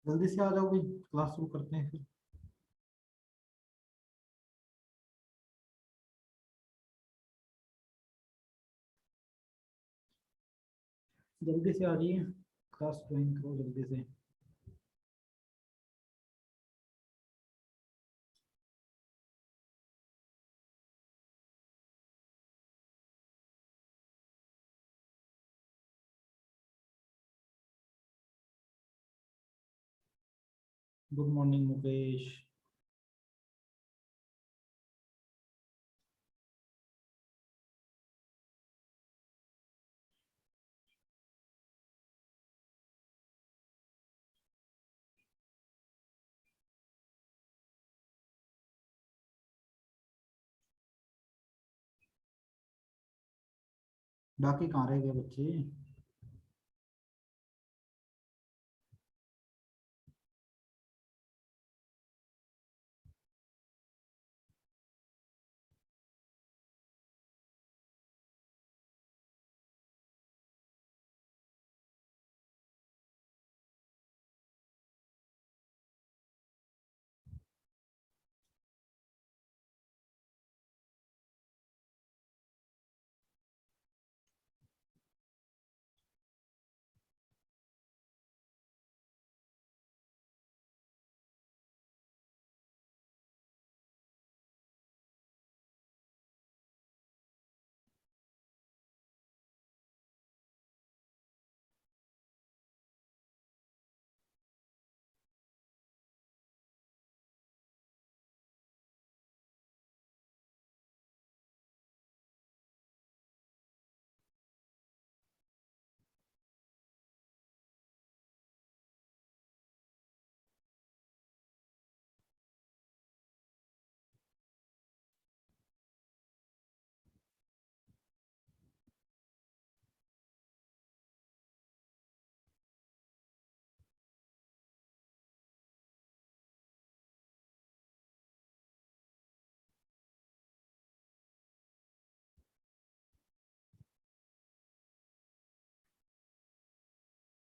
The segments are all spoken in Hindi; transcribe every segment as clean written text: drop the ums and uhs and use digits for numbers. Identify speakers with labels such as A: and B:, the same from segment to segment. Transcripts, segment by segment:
A: जल्दी से आ जाओ भाई, क्लास शुरू करते हैं फिर। जल्दी से आ जाइए, क्लास ज्वाइन करो जल्दी से। Good morning Mukesh. बाकी कहाँ रह गए बच्चे?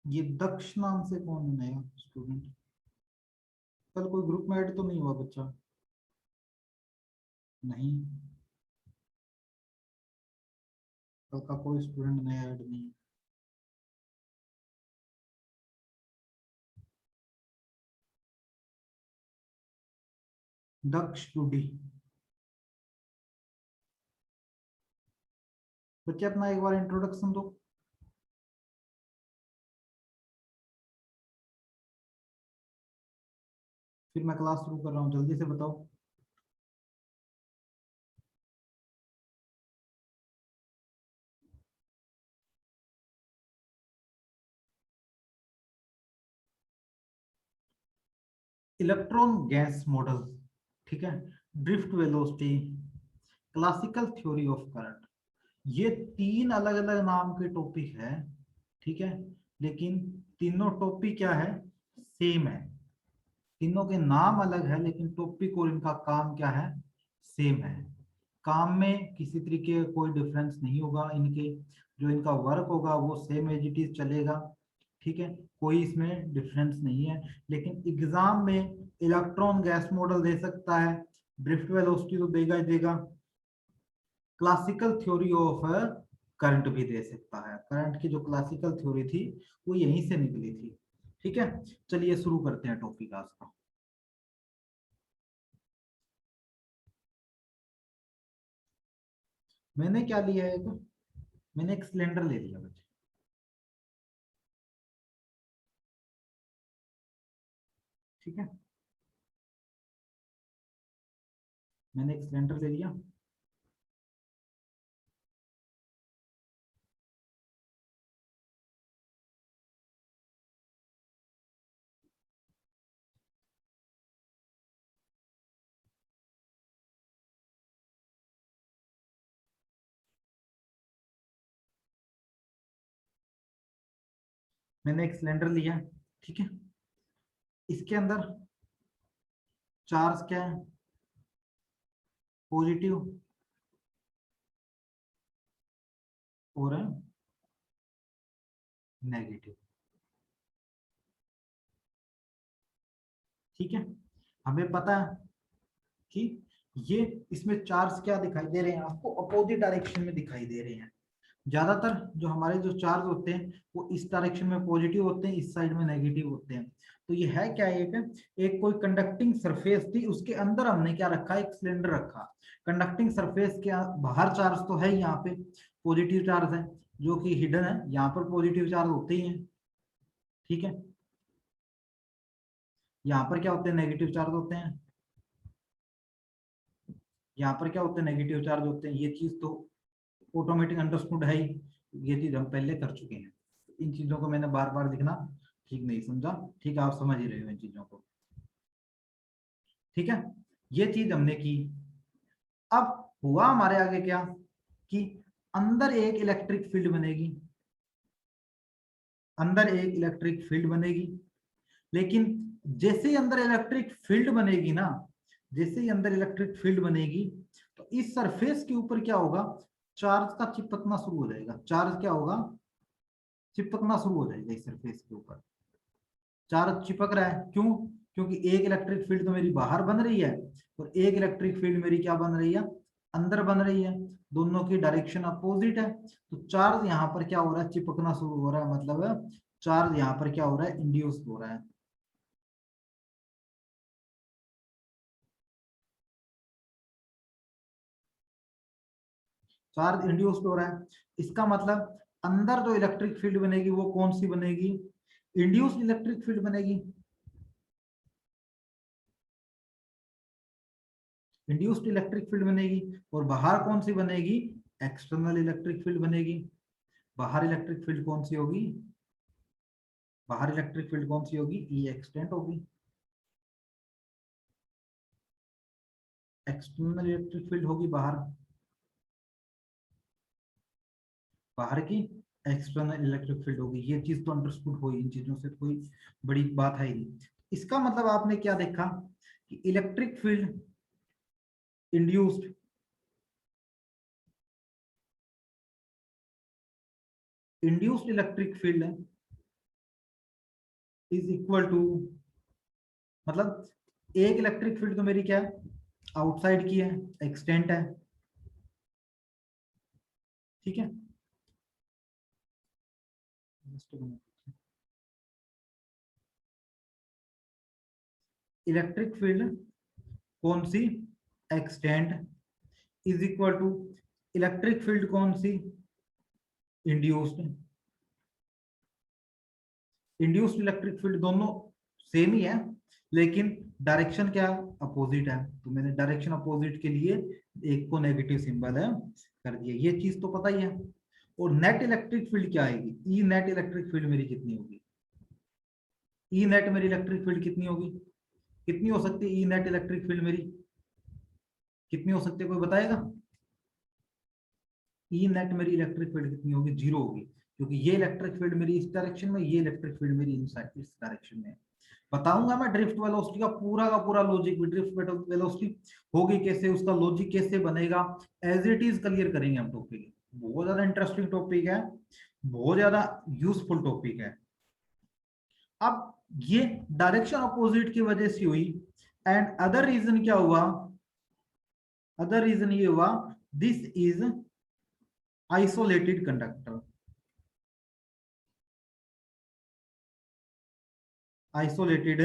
A: ये दक्ष नाम से कौन है नया स्टूडेंट? कल कोई ग्रुप में ऐड तो नहीं हुआ बच्चा? नहीं, कल का कोई स्टूडेंट नया ऐड नहीं। दक्ष टूडी। बच्चे अपना एक बार इंट्रोडक्शन दो। फिर मैं क्लास शुरू कर रहा हूँ, जल्दी से बताओ। इलेक्ट्रॉन गैस मॉडल, ठीक है, drift velocity, classical theory of current, ये तीन अलग अलग नाम के टॉपिक है, ठीक है। लेकिन तीनों टॉपिक क्या है? सेम है। तीनों के नाम अलग है लेकिन टॉपिक और इनका काम क्या है? सेम है। काम में किसी तरीके का कोई डिफरेंस नहीं होगा इनके। जो इनका वर्क होगा वो सेम एज इट इज चलेगा, ठीक है। कोई इसमें डिफरेंस नहीं है। लेकिन एग्जाम में इलेक्ट्रॉन गैस मॉडल दे सकता है, ड्रिफ्ट वेलोसिटी तो देगा ही देगा, क्लासिकल थ्योरी ऑफ करंट भी दे सकता है। करंट की जो क्लासिकल थ्योरी थी वो यहीं से निकली थी, ठीक है। चलिए शुरू करते हैं टॉपिक आज का। मैंने क्या लिया है? तो मैंने एक सिलेंडर ले लिया बच्चे, ठीक है। मैंने एक सिलेंडर ले लिया। मैंने एक सिलेंडर लिया, ठीक है। इसके अंदर चार्ज क्या है? पॉजिटिव और नेगेटिव। ठीक है, हमें पता है कि ये इसमें चार्ज क्या दिखाई दे रहे हैं आपको, अपोजिट डायरेक्शन में दिखाई दे रहे हैं। ज्यादातर जो हमारे जो चार्ज होते हैं वो इस डायरेक्शन में पॉजिटिव होते हैं, इस साइड में नेगेटिव होते हैं। तो ये है क्या, एक कोई कंडक्टिंग सरफेस थी, उसके अंदर हमने क्या रखा, एक सिलेंडर रखा। कंडक्टिंग सरफेस के बाहर चार्ज तो है, यहाँ पे पॉजिटिव चार्ज है जो कि हिडन है, यहाँ पर पॉजिटिव चार्ज होते ही हैं। ठीक है, यहाँ पर क्या होते हैं, नेगेटिव चार्ज होते हैं। यहाँ पर क्या होते हैं, नेगेटिव चार्ज होते हैं। ये चीज तो ऑटोमेटिक अंडरस्टूड है ही, ये चीज हम पहले कर चुके हैं। इन चीजों को मैंने बार बार लिखना ठीक नहीं समझा, ठीक है, आप समझ ही रहे हो इन चीजों को। ठीक है, ये चीज हमने की। अब हुआ हमारे आगे क्या कि अंदर एक इलेक्ट्रिक फील्ड बनेगी, अंदर एक इलेक्ट्रिक फील्ड बनेगी। लेकिन जैसे ही अंदर इलेक्ट्रिक फील्ड बनेगी ना, जैसे ही अंदर इलेक्ट्रिक फील्ड बनेगी, तो इस सरफेस के ऊपर क्या होगा, चार्ज का चिपकना शुरू हो जाएगा। चार्ज क्या होगा, चिपकना शुरू हो जाएगा इस सरफेस के ऊपर। चार्ज चिपक रहा है, क्यों, क्योंकि एक इलेक्ट्रिक फील्ड तो मेरी बाहर बन रही है और एक इलेक्ट्रिक फील्ड मेरी क्या बन रही है, अंदर बन रही है। दोनों की डायरेक्शन अपोजिट है, तो चार्ज यहाँ पर क्या हो रहा है, चिपकना शुरू हो रहा है। मतलब चार्ज यहाँ पर क्या हो रहा है, इंड्यूस हो रहा है। चार्ज इंड्यूस्ड हो रहा है, इसका मतलब अंदर जो इलेक्ट्रिक फील्ड बनेगी वो कौन सी बनेगी, इंड्यूस्ड इलेक्ट्रिक फील्ड बनेगी। इंड्यूस्ड इलेक्ट्रिक फील्ड बनेगी। और बाहर कौन सी बनेगी, एक्सटर्नल इलेक्ट्रिक फील्ड बनेगी। बाहर इलेक्ट्रिक फील्ड कौन सी होगी, बाहर इलेक्ट्रिक फील्ड कौन सी होगी, ई एक्सटेंट होगी। एक्सटर्नल इलेक्ट्रिक फील्ड होगी बाहर, बाहर की एक्सटर्नल इलेक्ट्रिक फील्ड होगी। ये चीज तो अंडरस्टूड हुई, इन चीजों से कोई बड़ी बात है ही नहीं। इसका मतलब आपने क्या देखा कि electric field induced, induced electric field is equal to, मतलब एक इलेक्ट्रिक फील्ड तो मेरी क्या है, आउटसाइड की है, एक्सटेंट है। ठीक है, इलेक्ट्रिक फील्ड कौन सी, extent, is equal to electric field कौन सी, इंड्यूस्ड। इंड्यूस्ड इलेक्ट्रिक फील्ड दोनों सेम ही है, लेकिन डायरेक्शन क्या अपोजिट है, तो मैंने डायरेक्शन अपोजिट के लिए एक को नेगेटिव सिंबल है कर दिया। ये चीज तो पता ही है। और नेट इलेक्ट्रिक फील्ड क्या आएगी, ई नेट इलेक्ट्रिक फील्ड मेरी कितनी होगी, ई नेट मेरी इलेक्ट्रिक फील्ड कितनी होगी, कितनी हो सकती है ई नेट इलेक्ट्रिक फील्ड मेरी, कितनी हो सकती है, कोई बताएगा। ई नेट मेरी इलेक्ट्रिक फील्ड कितनी होगी, जीरो होगी, क्योंकि ये इलेक्ट्रिक फील्ड मेरी इस डायरेक्शन में, ये इलेक्ट्रिक फील्ड मेरी इस डायरेक्शन में। बताऊंगा मैं ड्रिफ्ट वेलोसिटी का पूरा लॉजिक भी, ड्रिफ्ट वेलोसिटी होगी कैसे, उसका लॉजिक कैसे बनेगा, एज इट इज क्लियर करेंगे हम टॉपिक। बहुत ज्यादा इंटरेस्टिंग टॉपिक है, बहुत ज्यादा यूजफुल टॉपिक है। अब ये डायरेक्शन अपोजिट की वजह से हुई, एंड अदर रीजन क्या हुआ, अदर रीजन ये हुआ, this is isolated conductor, isolated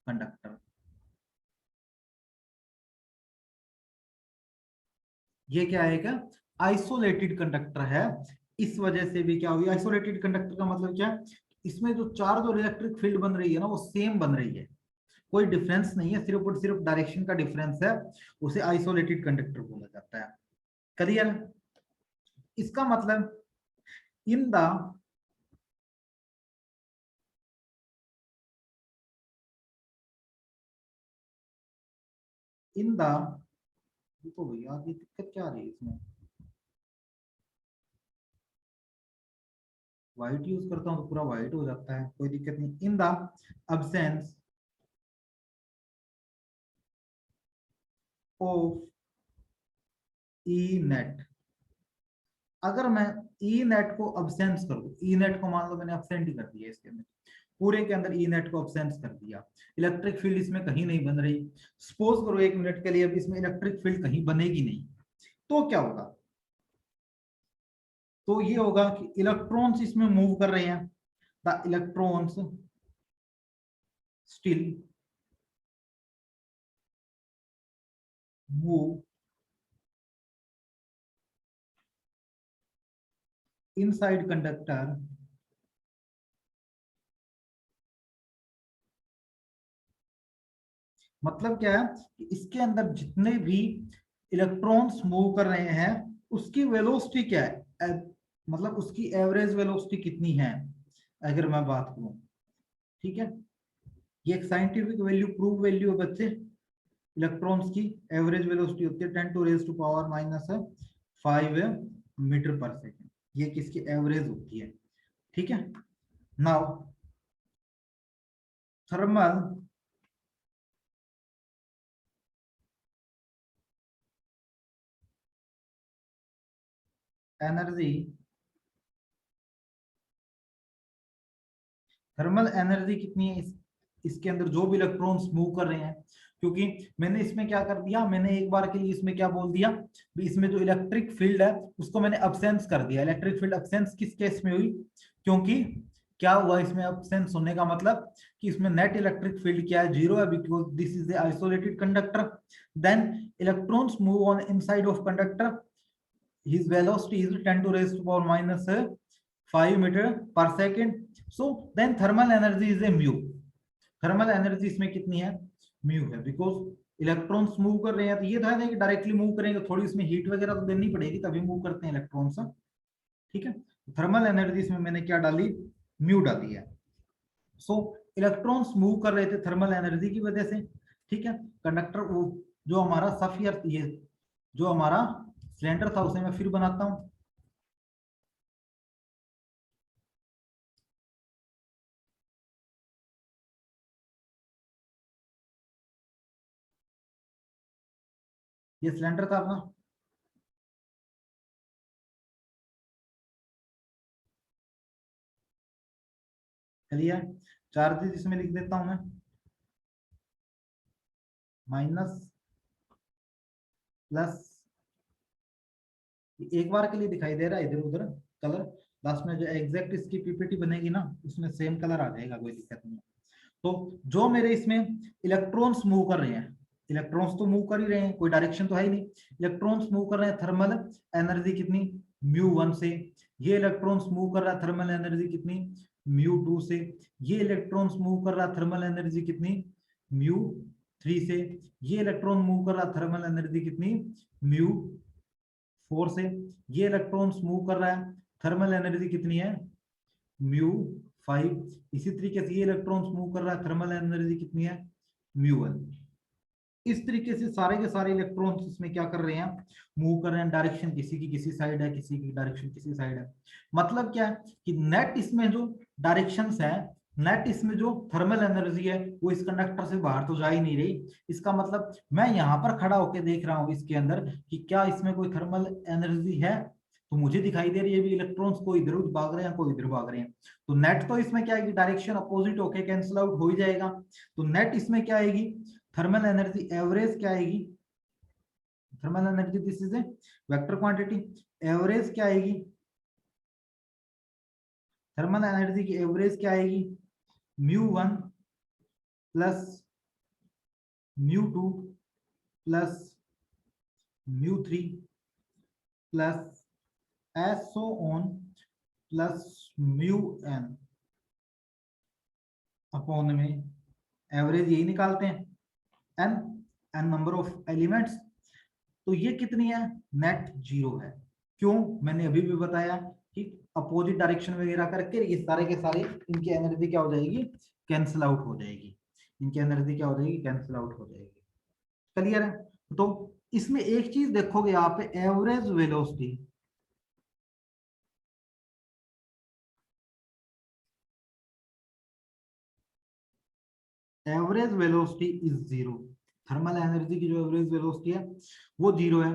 A: conductor. ये क्या है, क्या आइसोलेटेड कंडक्टर है। इस वजह से भी क्या हुई, आइसोलेटेड कंडक्टर का मतलब क्या, इसमें जो चार्ज और इलेक्ट्रिक फील्ड बन रही है ना, वो सेम बन रही है, कोई डिफरेंस नहीं है, सिर्फ और सिर्फ डायरेक्शन का डिफरेंस है। उसे आइसोलेटेड कंडक्टर बोला जाता है। क्लियर, इसका मतलब इन द, इन द, देखो भैया ये दिक्कत क्या आ रही है इसमें, व्हाइट यूज करता हूँ तो पूरा व्हाइट हो जाता है, कोई दिक्कत नहीं। In the absence of E net, अगर मैं ई नेट को अब्सेंस कर दूं, ई नेट को मान लो मैंने अब्सेंट ही कर दिया इसके अंदर, पूरे के अंदर ई नेट को अब्सेंस कर दिया, इलेक्ट्रिक फील्ड इसमें कहीं नहीं बन रही। सपोज करो 1 मिनट के लिए अब इसमें इलेक्ट्रिक फील्ड कहीं बनेगी नहीं, तो क्या होगा? तो ये होगा कि इलेक्ट्रॉन्स इसमें मूव कर रहे हैं, the electrons still move inside conductor मतलब क्या है कि इसके अंदर जितने भी इलेक्ट्रॉन्स मूव कर रहे हैं उसकी वेलोसिटी क्या है, मतलब उसकी एवरेज वेलोसिटी कितनी है अगर मैं बात करूं। ठीक है, ये एक साइंटिफिक वैल्यू, प्रूव वैल्यू है बच्चे। इलेक्ट्रॉन्स की एवरेज वेलोसिटी होती है 10⁻⁻⁵ मीटर पर सेकेंड, ये किसकी एवरेज होती है। ठीक है, now thermal energy, thermal energy कितनी है इसके अंदर जो भी इलेक्ट्रॉन्स मूव कर रहे हैं, क्योंकि मैंने इसमें क्या कर दिया, मैंने एक बार के लिए इसमें क्या बोल दिया, इसमें जो इलेक्ट्रिक फील्ड है उसको मैंने अब्सेंस कर दिया। इलेक्ट्रिक फील्ड अब्सेंस किस केस में हुई, क्योंकि क्या हुआ इसमें अब्सेंस होने का मतलब कि इसमें नेट इलेक्ट्रिक फील्ड क्या है, जीरो है, because this is a isolated conductor. Then electrons move on inside of conductor, his velocity is 10⁻⁵ meter per second. So then thermal energy is a mu. Thermal energy इसमें कितनी है, म्यू है, बिकॉज इलेक्ट्रॉन्स मूव कर रहे हैं। तो ये था कि डायरेक्टली मूव करेंगे, थोड़ी इसमें हीट वगैरह तो देनी पड़ेगी तभी मूव करते हैं इलेक्ट्रॉन्स। ठीक है, थर्मल एनर्जी इसमें मैंने क्या डाली, म्यू डाली है। सो इलेक्ट्रॉन्स मूव कर रहे थे थर्मल एनर्जी की वजह से। ठीक है, कंडक्टर वो जो हमारा सफियर, ये जो हमारा सिलेंडर था उसे मैं फिर बनाता हूं। ये सिलेंडर था अपना, चलिए चार्जेस इसमें लिख देता हूं मैं, माइनस प्लस, एक बार के लिए दिखाई दे रहा है इधर उधर कलर, लास्ट में जो एग्जैक्ट इसकी पीपीटी बनेगी ना उसमें सेम कलर आ जाएगा, कोई दिक्कत नहीं है। तो जो मेरे इसमें इलेक्ट्रॉन्स मूव कर रहे हैं, इलेक्ट्रॉन्स तो मूव कर ही रहे हैं, कोई डायरेक्शन तो है ही नहीं, इलेक्ट्रॉन्स मूव कर रहे हैं, थर्मल एनर्जी कितनी, μ1 से। ये इलेक्ट्रॉन्स मूव कर रहा है, थर्मल एनर्जी कितनी, μ2 से। ये इलेक्ट्रॉन्स मूव कर रहा है, थर्मल एनर्जी कितनी, μ3 से। ये इलेक्ट्रॉन मूव कर रहा है, थर्मल एनर्जी कितनी, μ4 से। ये इलेक्ट्रॉन्स मूव कर रहा है, थर्मल एनर्जी कितनी है, μ5। इसी तरीके से ये इलेक्ट्रॉन्स मूव कर रहा है, थर्मल एनर्जी कितनी है, μ1। इस तरीके से सारे के सारे इलेक्ट्रॉन्स इसमें क्या कर रहे हैं, मूव कर रहे हैं, डायरेक्शन किसी की किसी साइड है, किसी की डायरेक्शन किसी साइड है। मतलब क्या है कि नेट इसमें जो डायरेक्शंस है, नेट इसमें जो थर्मल एनर्जी है वो इस कंडक्टर से बाहर तो जा ही नहीं रही। इसका मतलब मैं यहाँ पर खड़ा होकर देख रहा हूँ इसके अंदर कि क्या इसमें कोई थर्मल एनर्जी है, तो मुझे दिखाई दे रही है भी इलेक्ट्रॉन्स कोई इधर उधर भाग रहे हैं, कोई इधर भाग रहे हैं। तो नेट तो इसमें क्या है, डायरेक्शन अपोजिट होके कैंसिल आउट हो ही जाएगा। तो नेट इसमें क्या आएगी, थर्मल एनर्जी एवरेज क्या आएगी, thermal energy this is a vector quantity, average क्या आएगी, थर्मल एनर्जी की एवरेज क्या आएगी, μ1 plus μ2 plus μ3 plus so on plus μn upon में एवरेज यही निकालते हैं, N N number of elements. तो ये कितनी है, नेट जीरो है। क्यों, मैंने अभी भी बताया कि अपोजिट डायरेक्शन वगैरह करके ये सारे के सारे इनकी एनर्जी क्या हो जाएगी, कैंसिल आउट हो जाएगी, इनकी एनर्जी क्या हो जाएगी, कैंसिल आउट हो जाएगी। क्लियर है? तो इसमें एक चीज देखोगे यहाँ पे, average velocity, average velocity is zero. Thermal energy की जो एवरेज वेलोसिटी है वो जीरो है।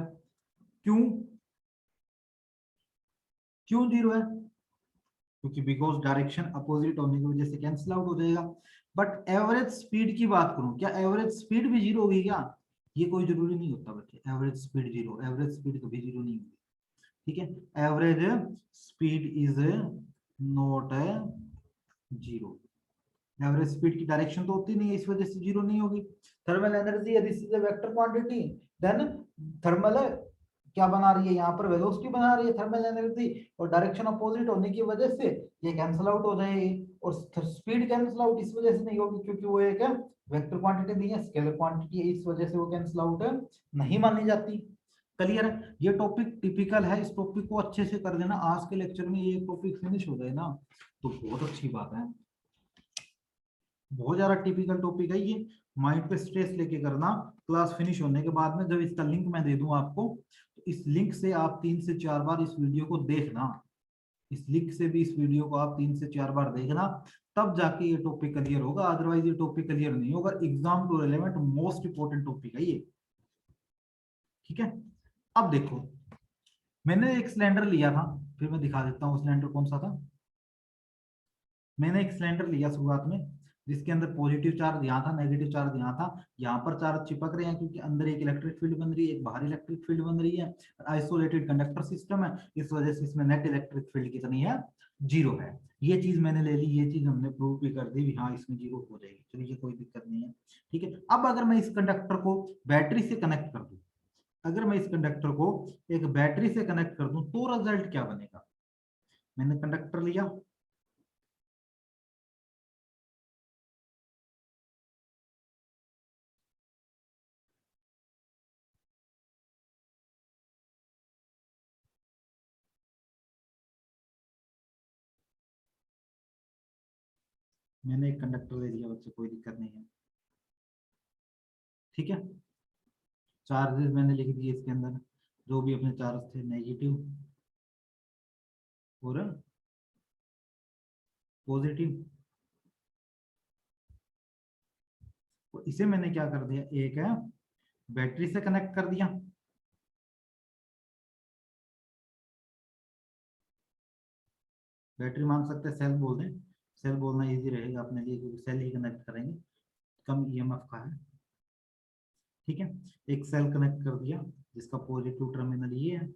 A: क्यों, क्यों जीरो है, क्योंकि बिकॉज डायरेक्शन अपोजिट होने की वजह से कैंसिल आउट हो जाएगा। बट एवरेज स्पीड की बात करूं, क्या एवरेज स्पीड भी जीरो होगी क्या? ये कोई जरूरी नहीं होता बच्चे, average speed zero, average speed कभी जीरो नहीं होगी। ठीक है, average speed is not zero. Average speed की डायरेक्शन तो होती नहीं है, इस वजह से जीरो नहीं होगी। Thermal energy this is a vector quantity, then thermal क्या बना रही है यहाँ पर, वेलोसिटी बना रही है थर्मल एनर्जी, और डायरेक्शन अपोजिट होने की वजह से ये कैंसिल आउट हो जाएगी। और स्पीड कैंसिल आउट इस वजह से नहीं होगी क्योंकि वो एक वेक्टर क्वांटिटी नहीं है, स्केलर क्वांटिटी है, इस वजह से वो कैंसिल आउट नहीं मानी जाती। क्लियर है? ये टॉपिक टिपिकल है, इस टॉपिक को अच्छे से कर देना, आज के लेक्चर में ये टॉपिक फिनिश हो जाए ना तो बहुत अच्छी बात है। बहुत ज्यादा टिपिकल टॉपिक है ये, माइंड पे स्ट्रेस लेके करना। क्लास फिनिश होने के बाद में जब इसका लिंक मैं दे दूं आपको, तो इस लिंक से आप 3 से 4 बार इस वीडियो को देखना, इस लिंक से भी इस वीडियो को आप 3 से 4 बार देखना, तब जाके ये टॉपिक क्लियर होगा, अदरवाइज ये टॉपिक क्लियर नहीं होगा। Exam to relevant most important topic है ये। ठीक है, अब देखो, मैंने एक सिलेंडर लिया था, फिर मैं दिखा देता हूँ सिलेंडर कौन सा था। मैंने एक सिलेंडर लिया शुरुआत में, जिसके अंदर पॉजिटिव चार्ज यहाँ था, नेगेटिव चार्ज यहाँ था। यहाँ पर चार्ज चिपक रहे हैं क्योंकि अंदर एक इलेक्ट्रिक फील्ड बन रही है, एक बाहर इलेक्ट्रिक फील्ड बन रही है। आइसोलेटेड कंडक्टर सिस्टम है, इस वजह से इसमें नेट इलेक्ट्रिक फील्ड कितनी है, जीरो है। ये चीज मैंने ले ली, ये चीज हमने प्रूव भी कर दी भी, हाँ इसमें जीरो हो जाएगी, चलिए कोई दिक्कत नहीं है। ठीक है, अब अगर मैं इस कंडक्टर को बैटरी से कनेक्ट कर दूं, अगर मैं इस कंडक्टर को एक बैटरी से कनेक्ट कर दूं तो रिजल्ट क्या बनेगा? मैंने कंडक्टर लिया, मैंने एक कंडक्टर ले लिया बच्चे, कोई दिक्कत नहीं है। ठीक है, चार्जेस मैंने लिख दिए इसके अंदर, जो भी अपने चार्ज थे, नेगेटिव और पॉजिटिव। तो इसे मैंने क्या कर दिया, एक है बैटरी से कनेक्ट कर दिया, बैटरी मान सकते हैं, सेल बोल दें, सेल बोलना इजी रहेगा अपने लिए क्योंकि सेल ही कनेक्ट करेंगे, कम ईएमएफ का है। ठीक है, एक सेल कनेक्ट कर दिया जिसका पॉजिटिव टर्मिनल ये है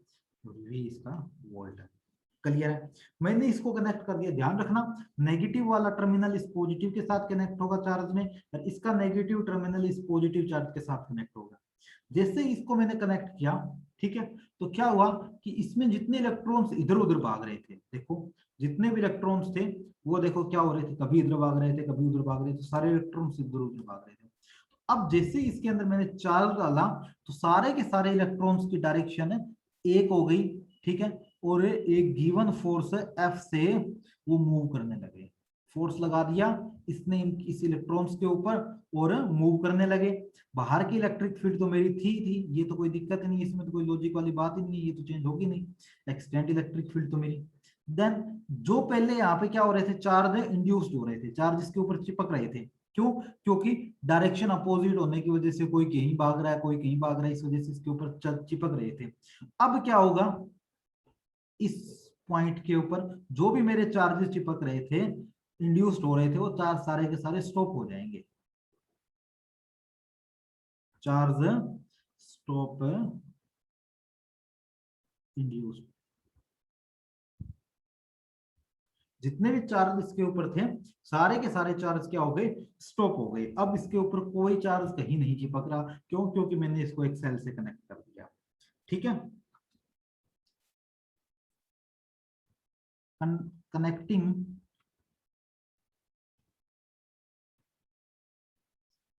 A: और वी इसका वोल्ट है। क्लियर है? मैंने इसको कनेक्ट कर दिया, ध्यान रखना नेगेटिव वाला टर्मिनल इस पॉजिटिव के साथ कनेक्ट होगा चार्ज में, और इसका नेगेटिव टर्मिनल इस पॉजिटिव चार्ज के साथ कनेक्ट होगा। जैसे इसको मैंने कनेक्ट किया, ठीक है, तो क्या हुआ कि इसमें जितने इलेक्ट्रॉन्स इधर उधर भाग रहे थे, देखो जितने भी इलेक्ट्रॉन्स थे वो देखो क्या हो रहे थे, कभी इधर भाग रहे थे, कभी उधर भाग रहे थे, सारे इलेक्ट्रॉन्स इधर उधर भाग रहे थे। अब जैसे इसके अंदर मैंने चार्ज डाला तो सारे के सारे इलेक्ट्रॉन्स की डायरेक्शन एक हो गई। ठीक है, और एक गिवन फोर्स एफ से वो मूव करने लगे, फोर्स लगा दिया इसने इस इलेक्ट्रॉन्स के ऊपर और मूव करने लगे। बाहर की इलेक्ट्रिक फील्ड तो मेरी थी, ये तो कोई दिक्कत नहीं, इसमें तो कोई लॉजिक वाली बात ही नहीं, ये तो चेंज होगी नहीं, एक्सटेंट इलेक्ट्रिक फील्ड तो मेरी। देन जो पहले यहाँ पे क्या हो रहे थे, चार्ज इंड्यूस्ड हो रहे थे, चार्ज इसके ऊपर चिपक रहे थे, क्यों? क्योंकि डायरेक्शन अपोजिट होने की वजह से कोई कहीं भाग रहा है, कोई कहीं भाग रहा है, इस वजह से इसके ऊपर चिपक रहे थे। अब क्या होगा, इस पॉइंट के ऊपर जो भी मेरे चार्जेस चिपक रहे थे, इंड्यूस्ड हो रहे थे, वो चार्ज सारे के सारे स्टॉप हो जाएंगे, चार्ज स्टॉप इंड्यूस्ड। जितने भी चार्ज इसके ऊपर थे सारे के सारे चार्ज क्या हो गए, स्टॉप हो गए। अब इसके ऊपर कोई चार्ज कहीं नहीं चिपक रहा, क्यों? क्योंकि मैंने इसको एक सेल से कनेक्ट कर दिया। ठीक है, connecting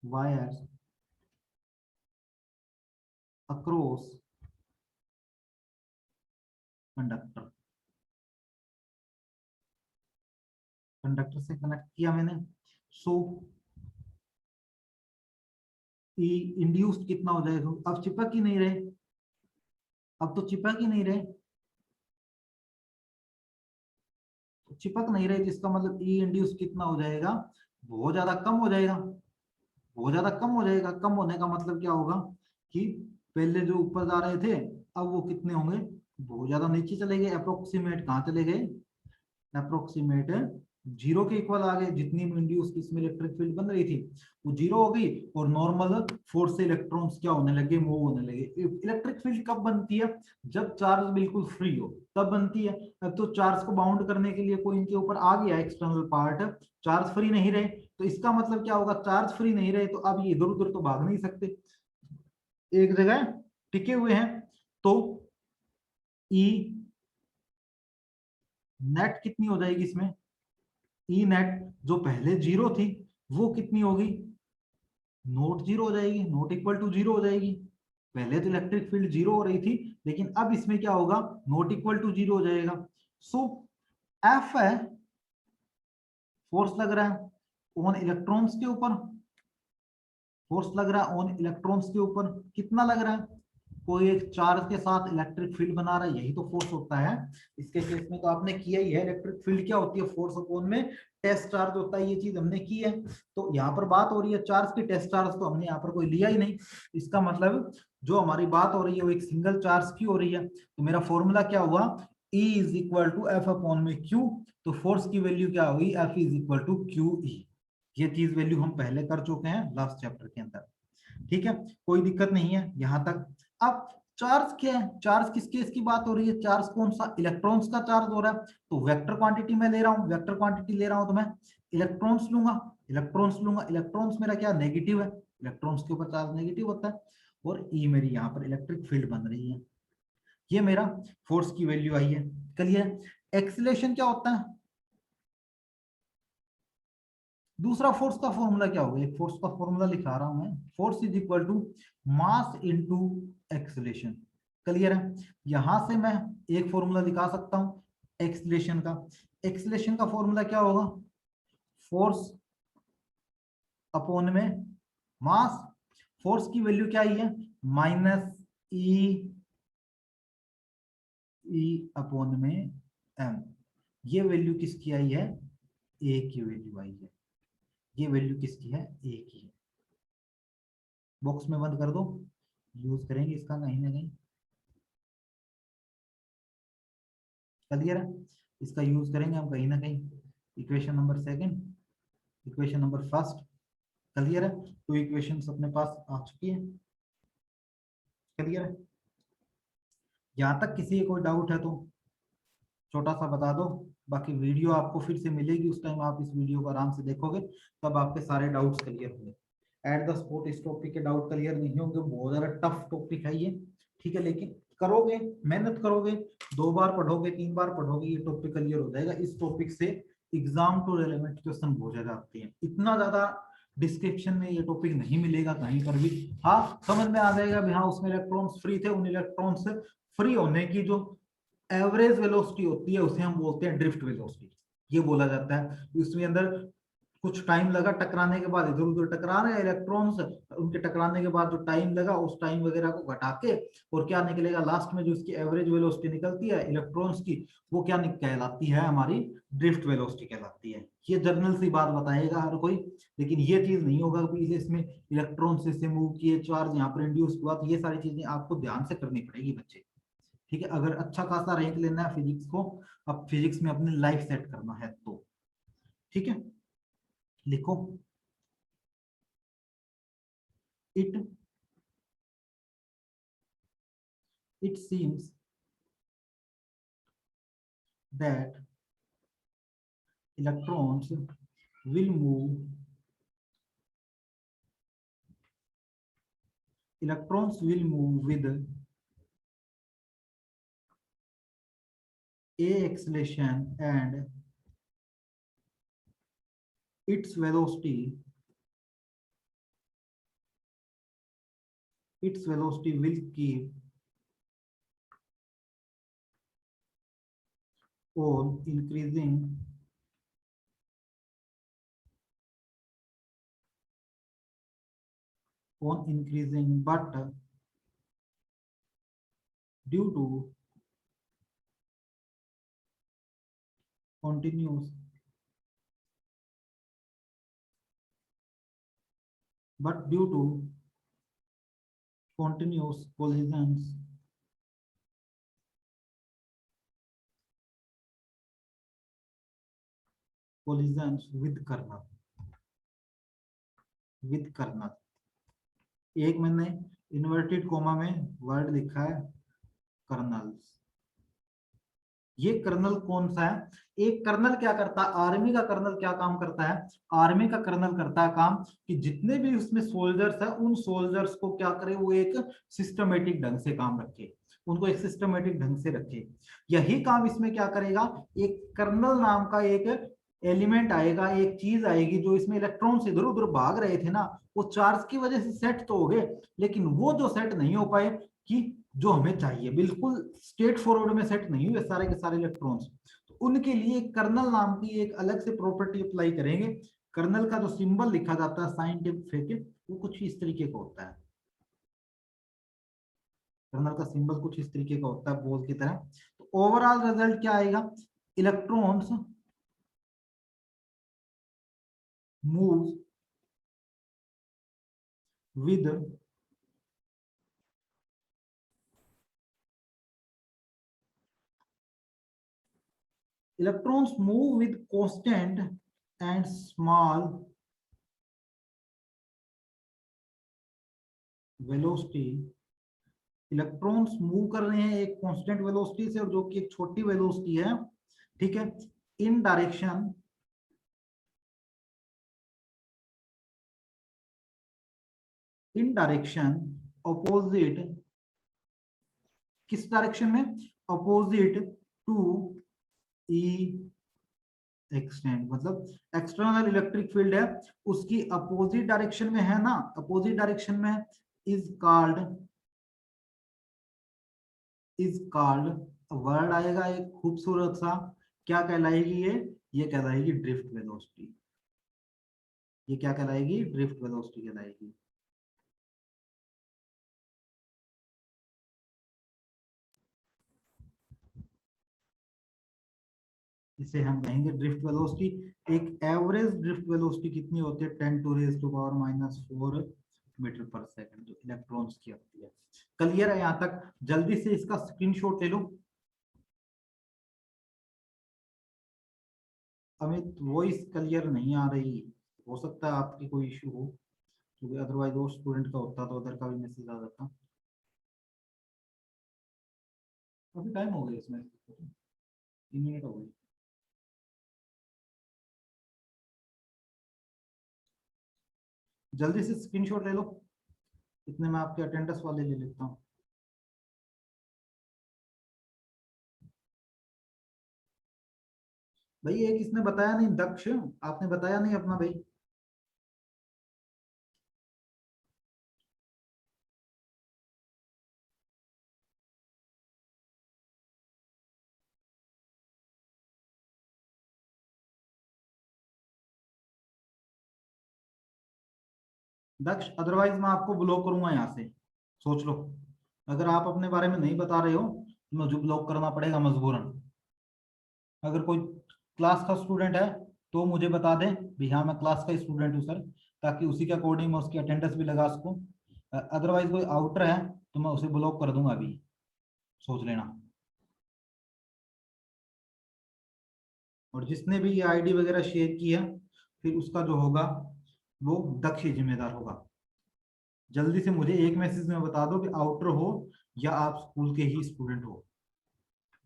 A: wires across conductor, conductor से कनेक्ट किया मैंने। सो इंड्यूस्ड कितना हो जाएगा, अब चिपक ही नहीं रहे, अब तो चिपक ही नहीं रहे, तो चिपक नहीं रहे जिसका मतलब ई इंड्यूस कितना हो जाएगा, बहुत ज्यादा कम हो जाएगा, बहुत ज्यादा कम हो जाएगा। कम होने का मतलब क्या होगा कि पहले जो ऊपर जा रहे थे अब वो कितने होंगे, बहुत ज्यादा नीचे चले गए, अप्रोक्सीमेट कहाँ चले गए, अप्रोक्सीमेट जीरो के इक्वल आ गए। जितनी भी इंड्यूस इसमें इलेक्ट्रिक फील्ड बन रही थी वो जीरो हो गई, और नॉर्मल फोर्स से इलेक्ट्रॉन्स क्या होने लगे, मूव होने लगे। इलेक्ट्रिक फील्ड कब बनती है, जब चार्ज बिल्कुल फ्री हो तब बनती है। अब तो चार्ज को बाउंड करने के लिए कोई इनके ऊपर आ गया एक्सटर्नल पार्ट, चार्ज फ्री नहीं रहे, तो इसका मतलब क्या होगा, चार्ज फ्री नहीं रहे तो अब ये इधर उधर तो भाग नहीं सकते, एक जगह टिके हुए हैं। तो ई नेट कितनी हो जाएगी इसमें, ई नेट जो पहले जीरो थी वो कितनी होगी, नॉट जीरो हो जाएगी, नॉट इक्वल टू जीरो हो जाएगी। पहले तो इलेक्ट्रिक फील्ड जीरो हो रही थी, लेकिन अब इसमें क्या होगा, नॉट इक्वल टू जीरो हो जाएगा। सो एफ है, फोर्स लग रहा है ऑन इलेक्ट्रॉन्स के ऊपर, फोर्स लग रहा है ऑन इलेक्ट्रॉन्स के ऊपर, कितना लग रहा है, कोई एक चार्ज के साथ इलेक्ट्रिक फील्ड बना रहा है, यही तो फोर्स होता है। इसके केस में तो आपने किया ही है, इलेक्ट्रिक फील्ड क्या होती है, फोर्स अपॉन में टेस्ट चार्ज होता है, ये चीज हमने की है। तो यहाँ पर बात हो रही है चार्ज की, टेस्ट चार्ज तो हमने यहाँ पर कोई लिया ही नहीं। इसका मतलब जो हमारी बात हो रही है वो एक सिंगल चार्ज की हो रही है। तो मेरा फॉर्मूला क्या हुआ, E is equal to F upon में Q। तो फोर्स की वैल्यू क्या हुई, F is equal to QE। ये चीज वैल्यू हम पहले कर चुके हैं लास्ट चैप्टर के अंदर, ठीक है, कोई दिक्कत नहीं है यहां तक। अब चार्ज क्या है, चार्ज किस केस की बात हो रही है, चार्ज कौन सा, इलेक्ट्रॉन्स का चार्ज हो रहा है। तो वेक्टर क्वांटिटी में ले रहा हूं, वेक्टर क्वांटिटी ले रहा हूं तो मैं इलेक्ट्रॉन्स लूंगा, इलेक्ट्रॉन्स लूंगा, इलेक्ट्रॉन्स मेरा क्या नेगेटिव है, इलेक्ट्रॉन्स के ऊपर चार्ज नेगेटिव होता है। और ई मेरी यहाँ पर इलेक्ट्रिक फील्ड बन रही है, ये मेरा फोर्स की वैल्यू आई है। क्लियर। एक्सीलरेशन क्या होता है, दूसरा फोर्स का फॉर्मूला क्या होगा, एक फोर्स का फॉर्मूला लिखा रहा हूं मैं, force is equal to mass into acceleration. Clear है। यहां से मैं एक फॉर्मूला दिखा सकता हूं एक्सीलरेशन का, एक्सीलरेशन का फॉर्मूला क्या होगा, फोर्स अपॉन में मास, फोर्स की वैल्यू क्या आई है, माइनस ई, ई अपॉन में एम। ये वैल्यू किसकी आई है, ए की वैल्यू आई है, ये वैल्यू किसकी है, ए की है। बॉक्स में बंद कर दो, यूज करेंगे इसका कहीं ना कहीं। क्लियर है, इसका यूज करेंगे हम कहीं ना कहीं। Equation number second, equation number first. Clear है, तो इक्वेशंस अपने पास आ चुकी है। क्लियर है, यहाँ तक किसी को कोई डाउट है तो छोटा सा बता दो। बाकी वीडियो आपको फिर से मिलेगी, उस टाइम आप इस वीडियो को आराम से देखोगे, तब आपके सारे डाउट्स क्लियर होंगे। एट द स्पॉट इस टॉपिक के डाउट क्लियर नहीं होंगे, बहुत ज्यादा टफ टॉपिक है ये, ठीक है, लेकिन करोगे, मेहनत करोगे, 2 बार पढ़ोगे, 3 बार पढ़ोगे, ये टॉपिक क्लियर हो जाएगा। इस टॉपिक से एग्जाम टू रिलेवेंट क्वेश्चन बहुत ज्यादा आते हैं, इतना ज्यादा डिस्क्रिप्शन में ये टॉपिक नहीं मिलेगा कहीं पर भी। हाँ समझ में आ जाएगा भी, हाँ उसमें इलेक्ट्रॉन्स फ्री थे, उन इलेक्ट्रॉन्स फ्री होने की जो एवरेज वेलोसिटी होती है उसे हम बोलते हैं ड्रिफ्ट वेलोसिटी, ये बोला जाता है। इसमें अंदर कुछ टाइम लगा टकराने के बाद, इधर उधर टकरा रहे हैं इलेक्ट्रॉन्स, उनके टकराने के बाद जो टाइम लगा उस टाइम वगैरह को घटा के, और क्या निकलेगा लास्ट में, जो इसकी एवरेज वेलोसिटी निकलती है इलेक्ट्रॉन्स की, वो क्या कहलाती है, हमारी ड्रिफ्ट वेलोसिटी कहलाती है। ये जर्नल सी बात बताएगा हर कोई, लेकिन ये चीज नहीं होगा कि इसमें इलेक्ट्रॉन से मूव किए, चार्ज यहाँ पर इंड्यूस हुआ, तो ये सारी चीजें आपको ध्यान से करनी पड़ेगी बच्चे, ठीक है, अगर अच्छा खासा रैंक लेना है फिजिक्स को, अब फिजिक्स में अपनी लाइफ सेट करना है तो, ठीक है, लिखो। It it seems that electrons will move, electrons will move with a acceleration, and its velocity, its velocity will keep on increasing, on increasing, but due to continuous, but due to continuous collisions collisions with kernel, with kernel. एक मैंने इन्वर्टेड कोमा में वर्ड लिखा है कर्नल्स। ये कर्नल कौन सा है? एक कर्नल क्या करता है, आर्मी का कर्नल क्या काम करता है? आर्मी का कर्नल करता है काम कि जितने भी उसमें सोल्जर्स है उन सोल्जर्स को क्या करे, वो एक सिस्टमेटिक ढंग से काम रखे, उनको एक सिस्टमेटिक ढंग से रखे। यही काम इसमें क्या करेगा, एक कर्नल नाम का एक एलिमेंट आएगा, एक चीज आएगी जो इसमें इलेक्ट्रॉन्स इधर उधर भाग रहे थे ना, वो चार्ज की वजह से सेट तो हो गए, लेकिन वो जो सेट नहीं हो पाए कि जो हमें चाहिए, बिल्कुल स्ट्रेट फॉरवर्ड में सेट नहीं हुए सारे के सारे इलेक्ट्रॉन्स। तो उनके लिए कर्नल नाम की एक अलग से प्रॉपर्टी अप्लाई करेंगे। कर्नल का जो सिंबल लिखा जाता है साइंटिफिक, वो कुछ इस तरीके का होता है। कर्नल का सिंबल कुछ इस तरीके का होता है बॉल की तरह। तो ओवरऑल रिजल्ट क्या आएगा, electrons move with electrons move with constant and small velocity। Electrons move कर रहे हैं एक कांस्टेंट वेलोसिटी से, और जो कि एक छोटी वेलोसिटी है, ठीक है, इन डायरेक्शन, इन डायरेक्शन अपोजिट, किस डायरेक्शन में, अपोजिट टू ई एक्सटेंड, मतलब एक्सटर्नल इलेक्ट्रिक फील्ड है उसकी अपोजिट डायरेक्शन में है ना, अपोजिट डायरेक्शन में इज कॉल्ड वर्ड आएगा एक खूबसूरत सा, क्या कहलाएगी ये कहलाएगी ड्रिफ्ट वेलोसिटी। ये क्या कहलाएगी, ड्रिफ्ट वेलोसिटी कहलाएगी। इसे हम कहेंगे ड्रिफ्ट वेलोसिटी। एक एवरेज ड्रिफ्ट वेलोसिटी कितनी होती है, 10⁻⁴ मीटर पर सेकंड, जो इलेक्ट्रॉन्स की होती है। क्लियर है यहाँ तक? जल्दी से इसका स्क्रीनशॉट ले लो। अमित वॉइस क्लियर नहीं आ रही, हो सकता है आपकी कोई इशू हो, क्योंकि अदरवाइज वो स्टूडेंट का होता तो उधर का भी मैसेज आ जाता। अभी टाइम हो गया इसमें, 3 मिनट हो गए। जल्दी से स्क्रीनशॉट ले लो, इतने में आपके अटेंडेंस वाले ले लेता हूँ। भाई एक इसने बताया नहीं, दक्ष आपने बताया नहीं अपना भाई। दक्ष, अदरवाइज मैं आपको ब्लॉक करूंगा यहाँ से, सोच लो। अगर आप अपने बारे में नहीं बता रहे हो तो मुझे ब्लॉक करना पड़ेगा मजबूरन। अगर कोई क्लास का स्टूडेंट है तो मुझे बता दे भी हाँ मैं क्लास का स्टूडेंट हूँ सर, ताकि उसी के अकॉर्डिंग मैं उसकी अटेंडेंस भी लगा सकूँ। अदरवाइज कोई आउटर है तो मैं उसे ब्लॉक कर दूंगा अभी, सोच लेना। और जिसने भी ये आईडी वगैरह शेयर की है, फिर उसका जो होगा वो दक्ष ही जिम्मेदार होगा। जल्दी से मुझे एक मैसेज में बता दो कि आउटर हो या आप स्कूल के ही स्टूडेंट हो,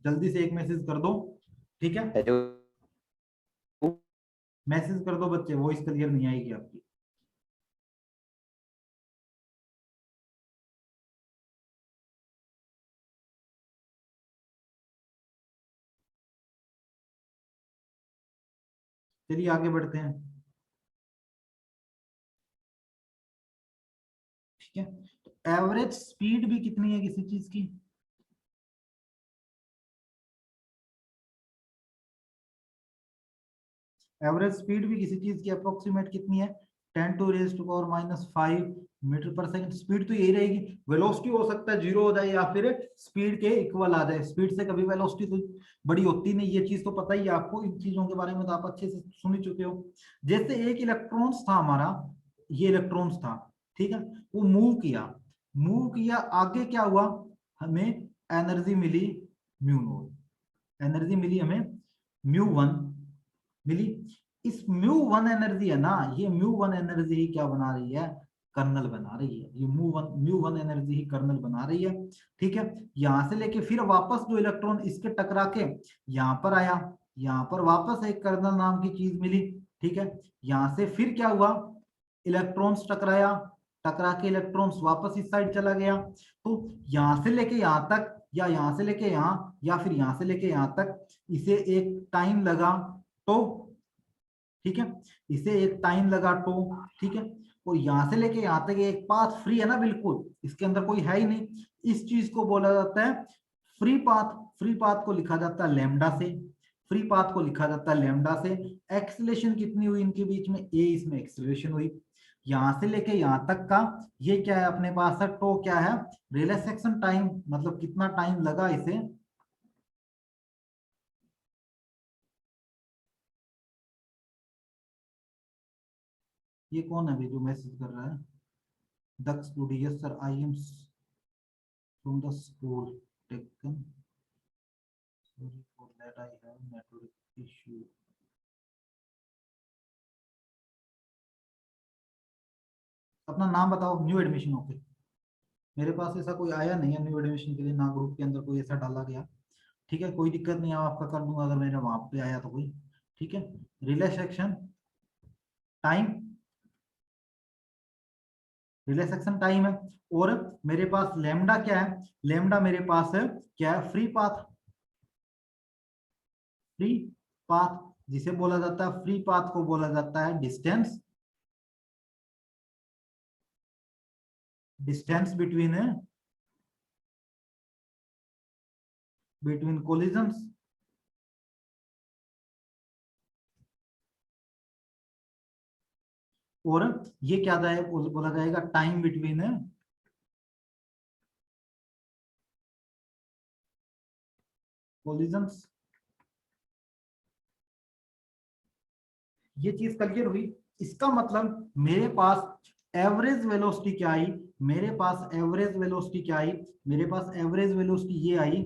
A: जल्दी से एक मैसेज कर दो, ठीक है?
B: हेलो,
A: मैसेज कर दो बच्चे, वॉइस क्लियर नहीं आएगी आपकी। चलिए आगे बढ़ते हैं, ठीक है? तो एवरेज स्पीड भी कितनी है किसी चीज की, एवरेज स्पीड भी किसी चीज की अप्रोक्सीमेट कितनी है, 10⁻⁻⁵ मीटर पर सेकंड। स्पीड तो यही रहेगी, वेलोसिटी हो सकता है जीरो हो जाए या फिर स्पीड के इक्वल आ जाए, स्पीड से कभी वेलोसिटी तो बड़ी होती नहीं, ये चीज तो पता ही है आपको, इन चीजों के बारे में तो आप अच्छे से सुन ही चुके हो। जैसे एक इलेक्ट्रॉन्स था हमारा, ये इलेक्ट्रॉन्स था, ठीक है, वो मूव किया, आगे क्या हुआ, हमें एनर्जी मिली म्यू नॉट, एनर्जी मिली हमें म्यू वन मिली। इस μ1 एनर्जी है ना, ये μ1 एनर्जी ही क्या बना रही है, कर्नल बना रही है। ये μ1 एनर्जी ही कर्नल बना रही है। ठीक है, यहां से लेके फिर वापस जो इलेक्ट्रॉन इसके टकरा के यहाँ पर आया, यहाँ पर वापस एक कर्नल नाम की चीज मिली। ठीक है, यहां से फिर क्या हुआ, इलेक्ट्रॉन्स टकराया, टकरा के इलेक्ट्रॉन्स वापस इस साइड चला गया। तो यहां से लेके यहां तक, या यहां से लेके यहां, या फिर यहां से लेके यहां तक इसे एक टाइम लगा। तो ठीक है, इसे एक टाइम लगा तो ठीक है, और यहां से लेके यहां तक एक पाथ फ्री है ना, बिल्कुल इसके अंदर कोई है ही नहीं। इस चीज को बोला जाता है फ्री पाथ। फ्री पाथ को लिखा जाता है लैम्डा से, फ्री पाथ को लिखा जाता है लैम्डा से। एक्सेलरेशन कितनी हुई इनके बीच में, ए इसमें एक्सेलरेशन हुई। यहां से लेके यहां तक का ये क्या है अपने पास है, तो क्या है, रिलैक्सेशन टाइम, मतलब कितना टाइम लगा इसे। ये कौन है भाई जो मैसेज कर रहा है, दक्ष टूडी, yes sir I am from the school taken, sorry for that I have network issue. अपना नाम बताओ, न्यू एडमिशन ओके। मेरे पास ऐसा कोई आया नहीं है न्यू एडमिशन के लिए, ना ग्रुप के अंदर कोई ऐसा डाला गया। ठीक है, कोई दिक्कत नहीं है, आपका कर दूंगा अगर मेरे वहां पे आया तो कोई। ठीक है, रिलैक्सेशन टाइम, रिलैक्सेशन टाइम है। और मेरे पास लेमडा क्या है, लेमडा मेरे पास है क्या है, फ्री पाथ। फ्री पाथ जिसे बोला जाता है, फ्री पाथ को बोला जाता है distance, distance between between collisions. और ये क्या बोला जाएगा, टाइम बिटवीन कोलिजन्स। ये चीज क्लियर हुई। इसका मतलब मेरे पास एवरेज वेलोसिटी क्या आई, मेरे पास एवरेज वेलोसिटी क्या आई, मेरे पास एवरेज वेलोसिटी ये आई,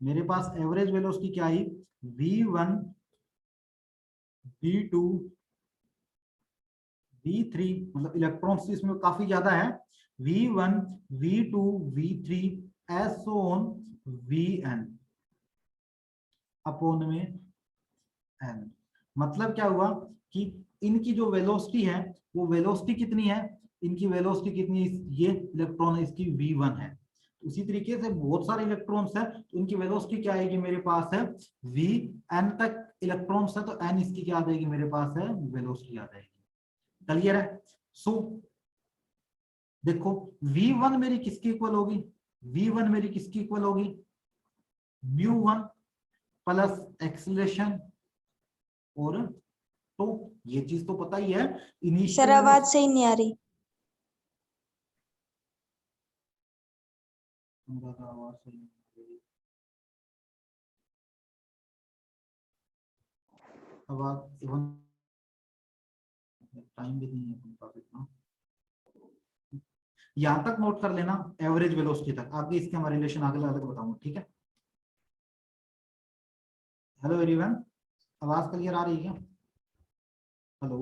A: मेरे पास एवरेज वेलोसिटी क्या आई, v1 v2 v3, मतलब इलेक्ट्रॉन्स इसमें काफी ज्यादा है, v1 v2 v3 S on vn upon में n। मतलब क्या हुआ कि इनकी जो वेलोसिटी है, वो वेलोसिटी कितनी है, इनकी वेलोसिटी कितनी है, ये इलेक्ट्रॉन इसकी v1 है। उसी तरीके से बहुत सारे इलेक्ट्रॉन्स है, तो इनकी वेलोसिटी क्या आएगी, मेरे पास है vn तक इलेक्ट्रॉन्स है, तो n इसकी क्या आ जाएगी, मेरे पास है वेलोसिटी आ जाएगी। क्लियर है। सो देखो v1 मेरी किसकी इक्वल होगी, v1 मेरी किसकी इक्वल होगी, μ1 प्लस एक्सीलरेशन। और तो ये चीज तो पता ही है,
B: सर
A: इनिशियल
B: आवाज सही नहीं आ रही।
A: आवाज टाइम भी नहीं है तुम पास इतना। यहां तक नोट कर लेना, एवरेज वेलोसिटी तक, आगे इसके हमारे रिलेशन आगे अलग बताऊंगा। ठीक है, हेलो एवरीवन, आवाज क्लियर आ रही है क्या, हेलो।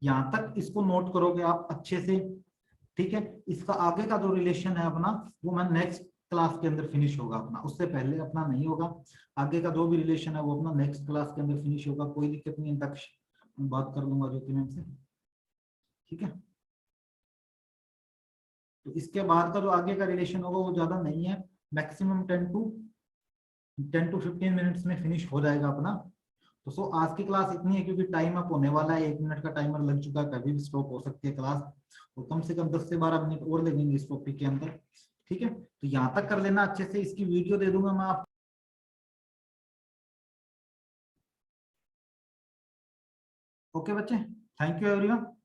A: यहां तक इसको नोट करोगे आप अच्छे से। ठीक है, इसका आगे का जो रिलेशन है अपना, वो मैं नेक्स्ट क्लास के अंदर फिनिश होगा अपना, उससे पहले अपना नहीं होगा। आगे का जो भी रिलेशन है वो अपना नेक्स्ट क्लास के अंदर फिनिश होगा, कोई दिक्कत नहीं, तक बात कर लूंगा ज्योति मैम से। ठीक है, तो इसके बाद का जो आगे का रिलेशन होगा वो ज्यादा नहीं है, मैक्सिमम 10 to 15 मिनट्स में फिनिश हो जाएगा अपना। तो सो आज की क्लास इतनी है, क्योंकि टाइम अप होने वाला है, 1 मिनट का टाइमर लग चुका है, कभी भी स्टॉप हो सकती है क्लास, और कम से कम 10 से 12 मिनट और लगेंगे इस टॉपिक के अंदर। ठीक है, तो यहाँ तक कर लेना अच्छे से, इसकी वीडियो दे दूंगा मैं आप। ओके बच्चे, थैंक यू एवरीवन।